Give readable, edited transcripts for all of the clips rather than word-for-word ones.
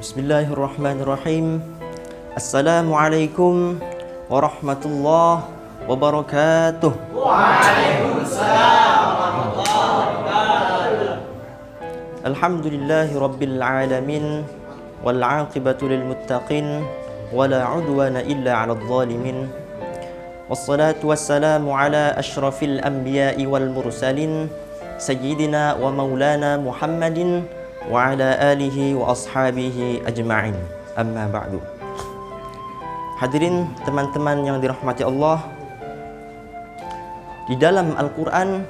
Bismillahirrahmanirrahim. Assalamualaikum warahmatullahi wabarakatuh. Waalaikumsalam warahmatullahi wabarakatuh. Alhamdulillahi rabbil alamin wal aqibatu lil muttaqin wala udwana illa 'alal zalimin. Wassalatu wassalamu ala asyrafil anbiya'i wal mursalin sayyidina wa maulana Muhammadin wa ala alihi wa ashabihi ajma'in. Amma ba'du. Hadirin teman-teman yang dirahmati Allah, di dalam Al-Quran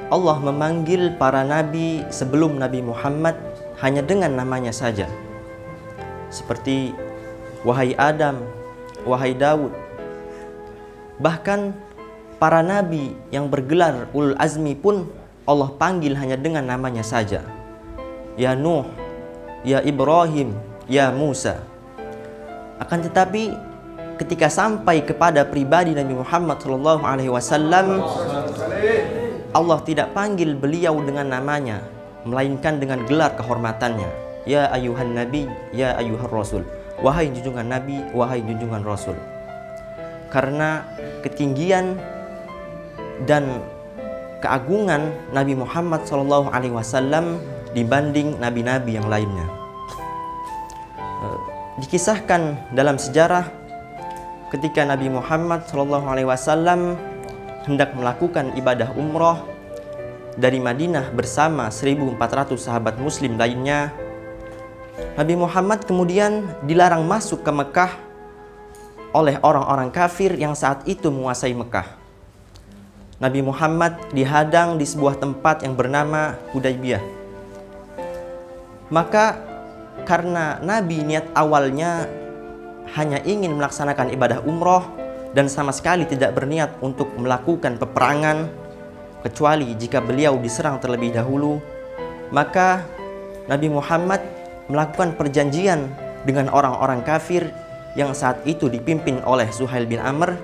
Allah memanggil para nabi sebelum Nabi Muhammad hanya dengan namanya saja, seperti wahai Adam, wahai Daud. Bahkan para nabi yang bergelar ulul azmi pun Allah panggil hanya dengan namanya saja, ya Nuh, ya Ibrahim, ya Musa. Akan tetapi ketika sampai kepada pribadi Nabi Muhammad SAW, Allah tidak panggil beliau dengan namanya, melainkan dengan gelar kehormatannya, ya ayuhan nabi, ya ayuhar rasul, wahai junjungan nabi, wahai junjungan rasul. Karena ketinggian dan keagungan Nabi Muhammad SAW dibanding nabi-nabi yang lainnya. Dikisahkan dalam sejarah ketika Nabi Muhammad SAW hendak melakukan ibadah umroh dari Madinah bersama 1.400 sahabat muslim lainnya, Nabi Muhammad kemudian dilarang masuk ke Mekah oleh orang-orang kafir yang saat itu menguasai Mekah. Nabi Muhammad dihadang di sebuah tempat yang bernama Hudaybiyah. Maka karena Nabi niat awalnya hanya ingin melaksanakan ibadah umroh dan sama sekali tidak berniat untuk melakukan peperangan, kecuali jika beliau diserang terlebih dahulu, maka Nabi Muhammad melakukan perjanjian dengan orang-orang kafir yang saat itu dipimpin oleh Suhail bin Amr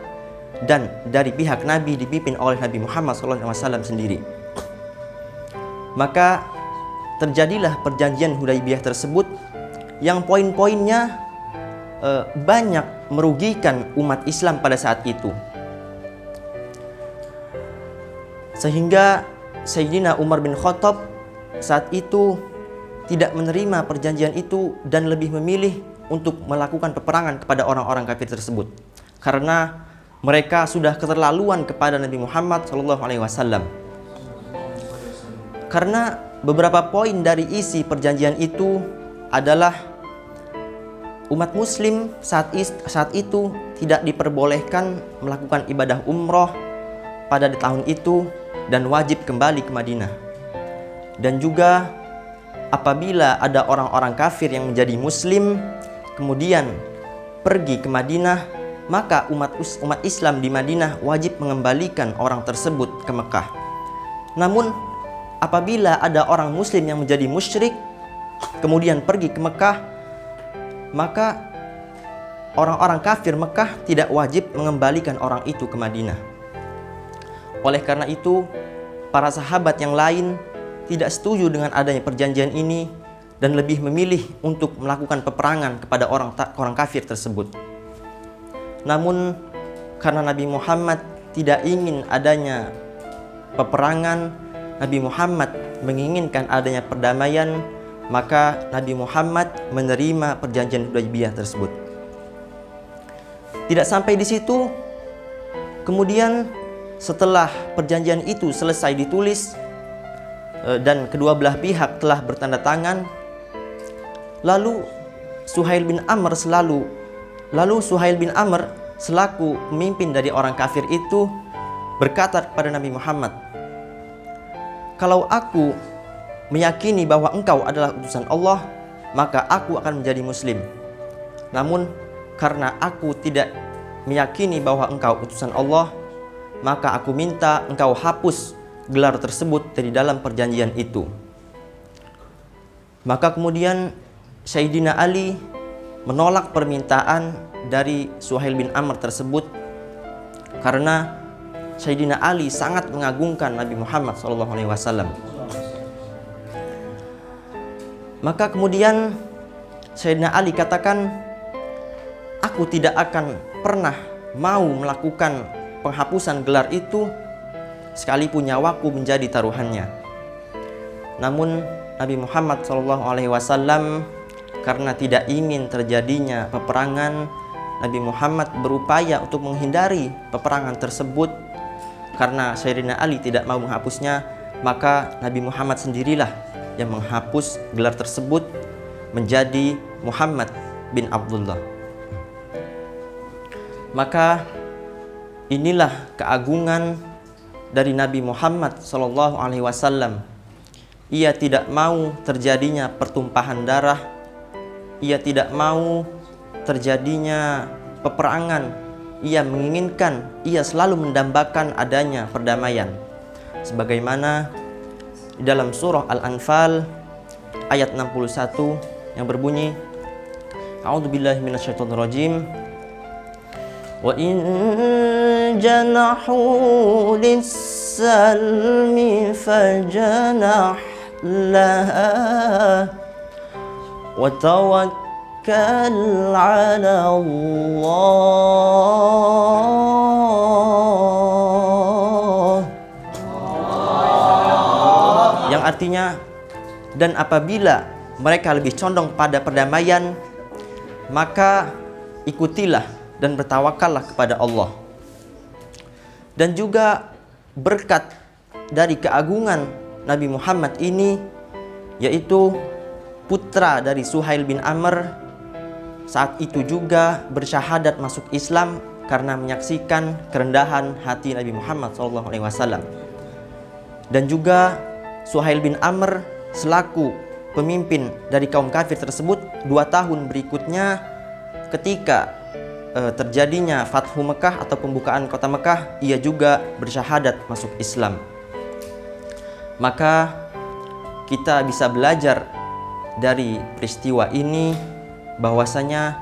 dan dari pihak Nabi dipimpin oleh Nabi Muhammad SAW sendiri. Maka terjadilah perjanjian Hudaybiyah tersebut yang poin-poinnya banyak merugikan umat Islam pada saat itu, sehingga Sayyidina Umar bin Khattab saat itu tidak menerima perjanjian itu dan lebih memilih untuk melakukan peperangan kepada orang-orang kafir tersebut, karena mereka sudah keterlaluan kepada Nabi Muhammad SAW. Karena beberapa poin dari isi perjanjian itu adalah umat muslim saat itu tidak diperbolehkan melakukan ibadah umroh pada tahun itu dan wajib kembali ke Madinah. Dan juga apabila ada orang-orang kafir yang menjadi muslim kemudian pergi ke Madinah, maka umat Islam di Madinah wajib mengembalikan orang tersebut ke Mekah. Namun apabila ada orang muslim yang menjadi musyrik kemudian pergi ke Mekah, maka orang-orang kafir Mekah tidak wajib mengembalikan orang itu ke Madinah. Oleh karena itu, para sahabat yang lain tidak setuju dengan adanya perjanjian ini dan lebih memilih untuk melakukan peperangan kepada orang kafir tersebut. Namun karena Nabi Muhammad tidak ingin adanya peperangan, Nabi Muhammad menginginkan adanya perdamaian, maka Nabi Muhammad menerima perjanjian Hudaybiyah tersebut. Tidak sampai di situ, kemudian setelah perjanjian itu selesai ditulis dan kedua belah pihak telah bertanda tangan, lalu Suhail bin Amr selaku pemimpin dari orang kafir itu berkata kepada Nabi Muhammad, "Kalau aku meyakini bahwa engkau adalah utusan Allah, maka aku akan menjadi muslim. Namun karena aku tidak meyakini bahwa engkau utusan Allah, maka aku minta engkau hapus gelar tersebut dari dalam perjanjian itu." Maka kemudian Sayyidina Ali menolak permintaan dari Suhail bin Amr tersebut, karena Sayyidina Ali sangat mengagungkan Nabi Muhammad SAW. Maka kemudian Sayyidina Ali katakan, aku tidak akan pernah mau melakukan penghapusan gelar itu sekalipun nyawaku menjadi taruhannya. Namun Nabi Muhammad SAW karena tidak ingin terjadinya peperangan, Nabi Muhammad berupaya untuk menghindari peperangan tersebut. Karena Sayyidina Ali tidak mau menghapusnya, maka Nabi Muhammad sendirilah yang menghapus gelar tersebut menjadi Muhammad bin Abdullah. Maka inilah keagungan dari Nabi Muhammad SAW. Ia tidak mau terjadinya pertumpahan darah, ia tidak mau terjadinya peperangan, ia menginginkan, ia selalu mendambakan adanya perdamaian. Sebagaimana di dalam surah Al-Anfal ayat 61 yang berbunyi, A'udzubillahi minasyaitonirrajim, wa in janahu lis-salmi fajanah laha wa tawakkal 'ala Allah. Yang artinya, dan apabila mereka lebih condong pada perdamaian, maka ikutilah dan bertawakallah kepada Allah. Dan juga berkat dari keagungan Nabi Muhammad ini, yaitu putra dari Suhail bin Amr, saat itu juga bersyahadat masuk Islam karena menyaksikan kerendahan hati Nabi Muhammad SAW. Dan juga Suhail bin Amr selaku pemimpin dari kaum kafir tersebut 2 tahun berikutnya, ketika terjadinya Fathu Mekah atau pembukaan kota Mekah, ia juga bersyahadat masuk Islam. Maka kita bisa belajar dari peristiwa ini bahwasanya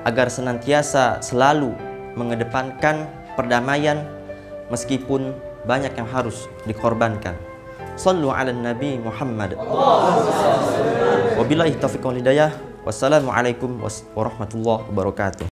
agar senantiasa selalu mengedepankan perdamaian meskipun banyak yang harus dikorbankan. Sallu ala Nabi Muhammad. Wabillahi taufiq wal hidayah. Wassalamualaikum warahmatullahi wabarakatuh.